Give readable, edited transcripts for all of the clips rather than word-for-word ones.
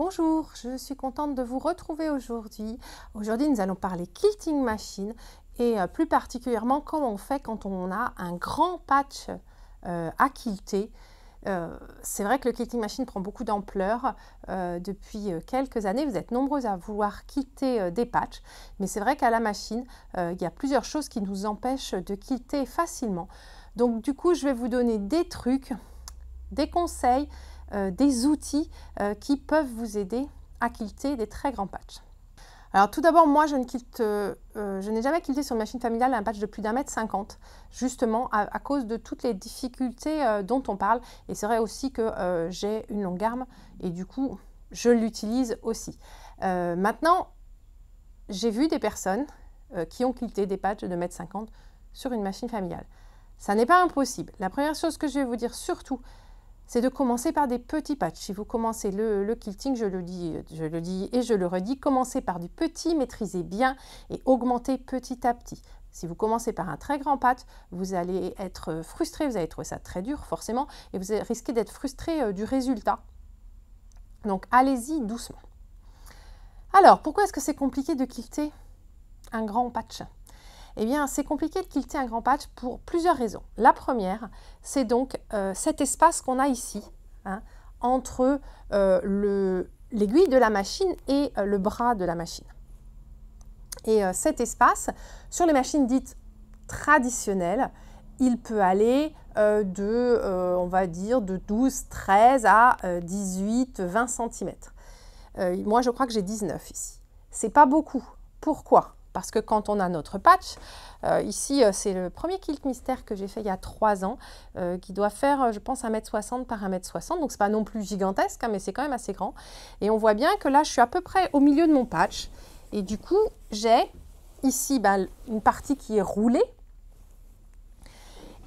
Bonjour, je suis contente de vous retrouver aujourd'hui. Aujourd'hui, nous allons parler quilting machine et plus particulièrement comment on fait quand on a un grand patch à quilter. C'est vrai que le quilting machine prend beaucoup d'ampleur depuis quelques années. Vous êtes nombreux à vouloir quilter des patchs, mais c'est vrai qu'à la machine, il y a plusieurs choses qui nous empêchent de quilter facilement. Donc du coup, je vais vous donner des trucs, des conseils, des outils qui peuvent vous aider à quilter des très grands patchs. Alors tout d'abord, moi je n'ai jamais quilté sur une machine familiale un patch de plus d'1,50 m, justement à cause de toutes les difficultés dont on parle. Et c'est vrai aussi que j'ai une longue arme et du coup je l'utilise aussi. Maintenant, j'ai vu des personnes qui ont quilté des patchs de 1,50 m sur une machine familiale. Ça n'est pas impossible. La première chose que je vais vous dire surtout, c'est de commencer par des petits patchs. Si vous commencez le quilting, je le dis et je le redis, commencez par du petit, maîtrisez bien et augmentez petit à petit. Si vous commencez par un très grand patch, vous allez être frustré, vous allez trouver ça très dur forcément, et vous risquez d'être frustré du résultat. Donc allez-y doucement. Alors, pourquoi est-ce que c'est compliqué de quilter un grand patch ? Eh bien, c'est compliqué de quilter un grand patch pour plusieurs raisons. La première, c'est donc cet espace qu'on a ici, hein, entre l'aiguille de la machine et le bras de la machine. Et cet espace, sur les machines dites traditionnelles, il peut aller on va dire, de 12, 13 à 18, 20 cm. Moi, je crois que j'ai 19 ici. C'est pas beaucoup. Pourquoi ? Parce que quand on a notre patch, ici c'est le premier kilt mystère que j'ai fait il y a 3 ans, qui doit faire je pense 1,60 m par 1,60 m, donc c'est pas non plus gigantesque, hein, mais c'est quand même assez grand. Et on voit bien que là je suis à peu près au milieu de mon patch, et du coup j'ai ici une partie qui est roulée.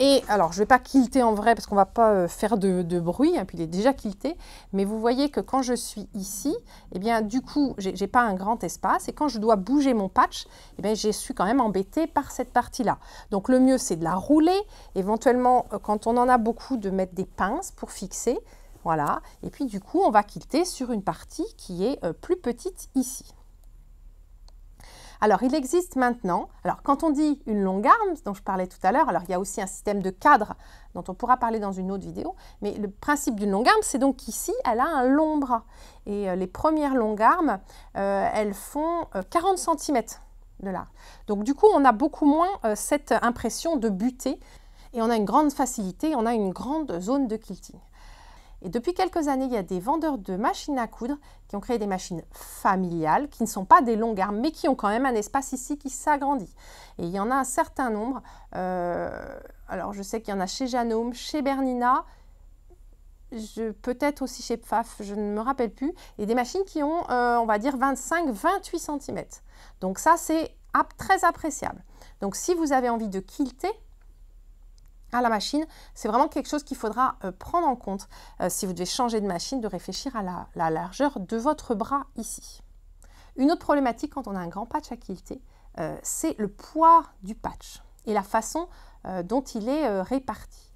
Et alors, je ne vais pas quilter en vrai parce qu'on ne va pas faire de bruit, hein, puis il est déjà quilté. Mais vous voyez que quand je suis ici, eh bien, du coup, je n'ai pas un grand espace. Et quand je dois bouger mon patch, eh bien, je suis quand même embêtée par cette partie-là. Donc, le mieux, c'est de la rouler. Éventuellement, quand on en a beaucoup, de mettre des pinces pour fixer. Voilà. Et puis, du coup, on va quilter sur une partie qui est plus petite ici. Alors, il existe maintenant, alors quand on dit une longue arme, dont je parlais tout à l'heure, alors il y a aussi un système de cadre dont on pourra parler dans une autre vidéo, mais le principe d'une longue arme, c'est donc qu'ici, elle a un long bras. Et les premières longues armes, elles font 40 cm de large. Donc du coup, on a beaucoup moins cette impression de buter et on a une grande facilité, on a une grande zone de quilting. Et depuis quelques années, il y a des vendeurs de machines à coudre qui ont créé des machines familiales, qui ne sont pas des longues armes, mais qui ont quand même un espace ici qui s'agrandit. Et il y en a un certain nombre. Alors, je sais qu'il y en a chez Janome, chez Bernina, peut-être aussi chez Pfaff, je ne me rappelle plus. Et des machines qui ont, on va dire, 25-28 cm. Donc ça, c'est très appréciable. Donc, si vous avez envie de quilter à la machine, c'est vraiment quelque chose qu'il faudra prendre en compte si vous devez changer de machine, de réfléchir à la largeur de votre bras ici. Une autre problématique quand on a un grand patch à quilter, c'est le poids du patch et la façon dont il est réparti.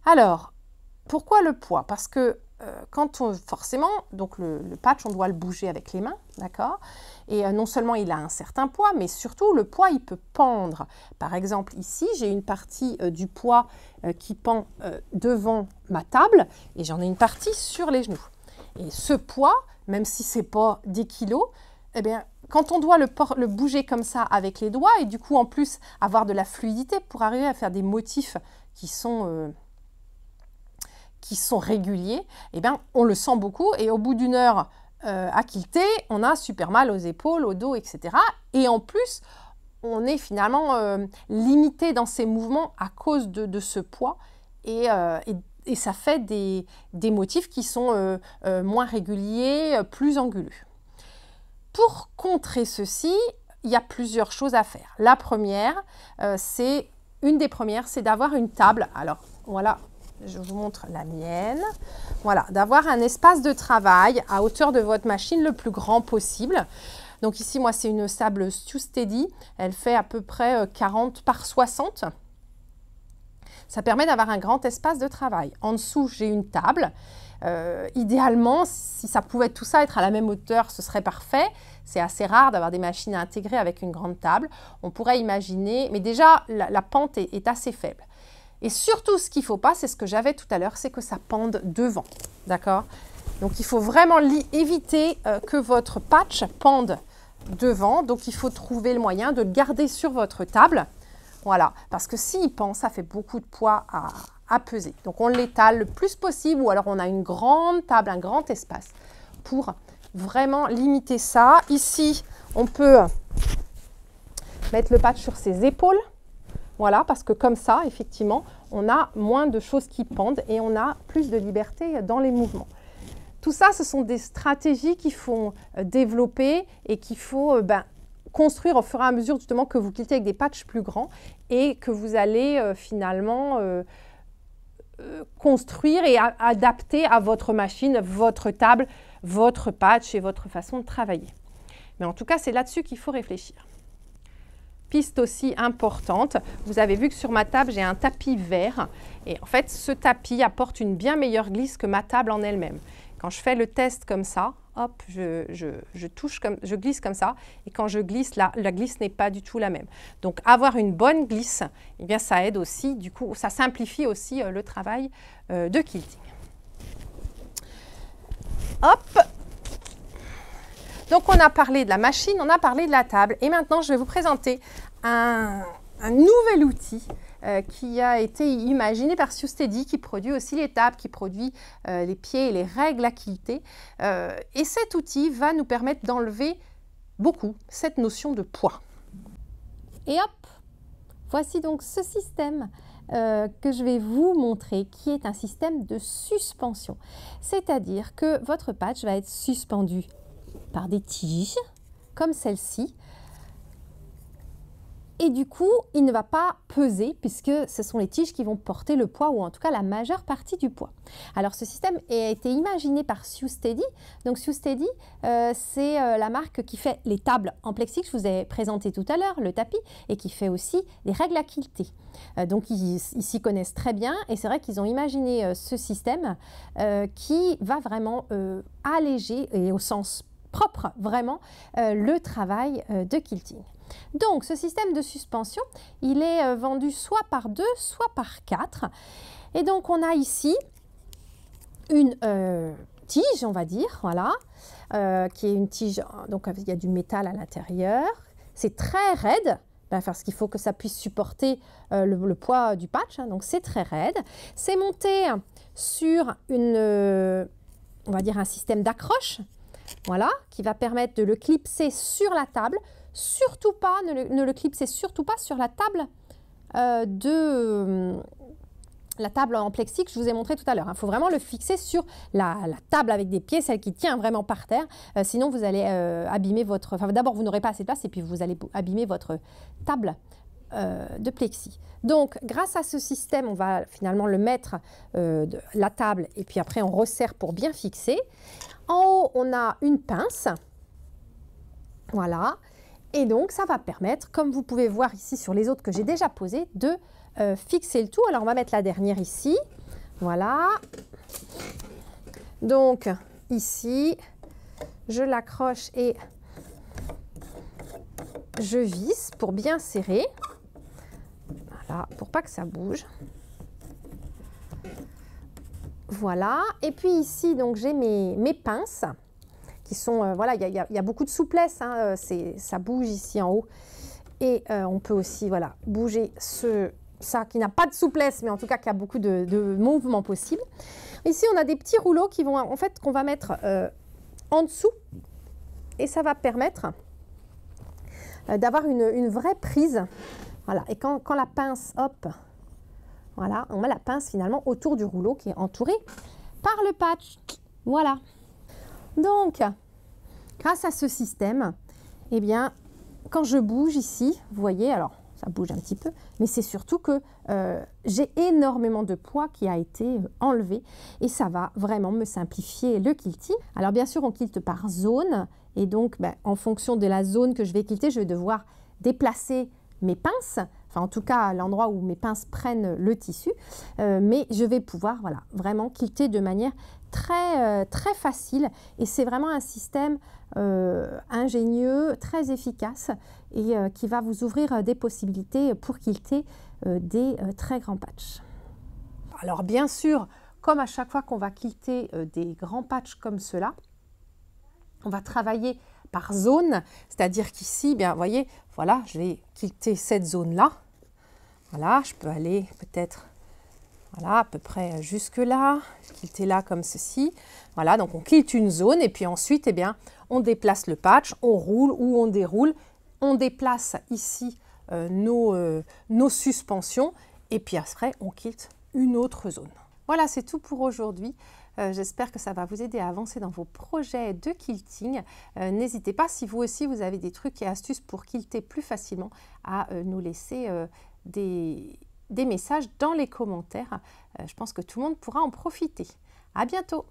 Alors, pourquoi le poids? Parce que forcément, donc le patch, on doit le bouger avec les mains, d'accord? Et non seulement il a un certain poids, mais surtout le poids, il peut pendre. Par exemple, ici, j'ai une partie du poids qui pend devant ma table et j'en ai une partie sur les genoux. Et ce poids, même si ce n'est pas 10 kg, eh bien, quand on doit le bouger comme ça avec les doigts et du coup, en plus, avoir de la fluidité pour arriver à faire des motifs qui sont réguliers, eh bien, on le sent beaucoup et au bout d'une heure à quilter, on a super mal aux épaules, au dos, etc. Et en plus, on est finalement limité dans ses mouvements à cause de ce poids et ça fait des motifs qui sont moins réguliers, plus anguleux. Pour contrer ceci, il y a plusieurs choses à faire. La première, une des premières, c'est d'avoir une table. Alors, voilà. Je vous montre la mienne. Voilà, d'avoir un espace de travail à hauteur de votre machine le plus grand possible. Donc ici, moi, c'est une Sable StewSteady. Elle fait à peu près 40 par 60. Ça permet d'avoir un grand espace de travail. En dessous, j'ai une table. Idéalement, si ça pouvait tout ça être à la même hauteur, ce serait parfait. C'est assez rare d'avoir des machines intégrées avec une grande table. On pourrait imaginer, mais déjà, la pente est assez faible. Et surtout, ce qu'il ne faut pas, c'est ce que j'avais tout à l'heure, c'est que ça pende devant. D'accord? Donc, il faut vraiment éviter que votre patch pende devant. Donc, il faut trouver le moyen de le garder sur votre table. Voilà, parce que s'il pend, ça fait beaucoup de poids à peser. Donc, on l'étale le plus possible ou alors on a une grande table, un grand espace pour vraiment limiter ça. Ici, on peut mettre le patch sur ses épaules. Voilà, parce que comme ça, effectivement, on a moins de choses qui pendent et on a plus de liberté dans les mouvements. Tout ça, ce sont des stratégies qu'il faut développer et qu'il faut construire au fur et à mesure justement que vous quiltez avec des patchs plus grands et que vous allez finalement construire et adapter à votre machine, votre table, votre patch et votre façon de travailler. Mais en tout cas, c'est là-dessus qu'il faut réfléchir. Piste aussi importante, vous avez vu que sur ma table, j'ai un tapis vert et en fait, ce tapis apporte une bien meilleure glisse que ma table en elle-même. Quand je fais le test comme ça, hop, je glisse comme ça et quand je glisse, la glisse n'est pas du tout la même. Donc, avoir une bonne glisse, eh bien, ça aide aussi, du coup, ça simplifie aussi le travail de quilting. Hop! Donc, on a parlé de la machine, on a parlé de la table. Et maintenant, je vais vous présenter un nouvel outil qui a été imaginé par Siousteedy, qui produit aussi les tables, qui produit les pieds et les règles à quilter. Et cet outil va nous permettre d'enlever beaucoup cette notion de poids. Et hop, voici donc ce système que je vais vous montrer, qui est un système de suspension. C'est-à-dire que votre patch va être suspendu par des tiges, comme celle-ci. Et du coup, il ne va pas peser puisque ce sont les tiges qui vont porter le poids ou en tout cas la majeure partie du poids. Alors, ce système a été imaginé par Siousteedy. Donc, Siousteedy, c'est la marque qui fait les tables en plexi que je vous ai présenté tout à l'heure, le tapis, et qui fait aussi les règles à quilter. Donc, ils s'y connaissent très bien et c'est vrai qu'ils ont imaginé ce système qui va vraiment alléger, et au sens propre vraiment, le travail de quilting. Donc, ce système de suspension, il est vendu soit par 2, soit par 4. Et donc, on a ici une tige, on va dire, voilà, qui est une tige, donc il y a du métal à l'intérieur. C'est très raide, parce qu'il faut que ça puisse supporter le poids du patch, hein, donc c'est très raide. C'est monté sur on va dire un système d'accroche, voilà, qui va permettre de le clipser sur la table. Surtout pas, ne le clipsez surtout pas sur la table la table en plexi que je vous ai montré tout à l'heure. Il faut vraiment le fixer sur la table avec des pieds, celle qui tient vraiment par terre. Sinon, vous allez abîmer votre... Enfin, d'abord, vous n'aurez pas assez de place et puis vous allez abîmer votre table de plexi. Donc, grâce à ce système, on va finalement le mettre la table et puis après, on resserre pour bien fixer. En haut, on a une pince. Voilà. Et donc, ça va permettre, comme vous pouvez voir ici sur les autres que j'ai déjà posées, de fixer le tout. Alors, on va mettre la dernière ici. Voilà. Donc, ici, je l'accroche et je visse pour bien serrer. Voilà, pour pas que ça bouge. Voilà. Et puis ici, donc, j'ai mes pinces. Qui sont, voilà, il y a beaucoup de souplesse, hein, ça bouge ici en haut. Et on peut aussi, voilà, bouger ça qui n'a pas de souplesse, mais en tout cas qui a beaucoup de mouvements possibles. Ici, on a des petits rouleaux qui vont, en fait, qu'on va mettre en dessous. Et ça va permettre d'avoir une vraie prise. Voilà, et quand la pince, hop, voilà, on met la pince finalement autour du rouleau qui est entouré par le patch. Voilà. Donc, grâce à ce système, eh bien, quand je bouge ici, vous voyez, alors ça bouge un petit peu, mais c'est surtout que j'ai énormément de poids qui a été enlevé et ça va vraiment me simplifier le quilting. Alors bien sûr, on quilte par zone et donc en fonction de la zone que je vais quilter, je vais devoir déplacer mes pinces enfin en tout cas à l'endroit où mes pinces prennent le tissu, mais je vais pouvoir voilà, vraiment quilter de manière très facile et c'est vraiment un système ingénieux, très efficace et qui va vous ouvrir des possibilités pour quilter des très grands patchs. Alors bien sûr, comme à chaque fois qu'on va quilter des grands patchs comme cela, on va travailler par zone, c'est-à-dire qu'ici, bien, vous voyez, voilà, je vais quilter cette zone-là. Voilà, je peux aller peut-être, voilà, à peu près jusque là, quilter là comme ceci. Voilà, donc on quilte une zone et puis ensuite, eh bien, on déplace le patch, on roule ou on déroule. On déplace ici nos suspensions et puis après, on quilte une autre zone. Voilà, c'est tout pour aujourd'hui. J'espère que ça va vous aider à avancer dans vos projets de quilting. N'hésitez pas, si vous aussi vous avez des trucs et astuces pour quilter plus facilement, à nous laisser des messages dans les commentaires. Je pense que tout le monde pourra en profiter. À bientôt!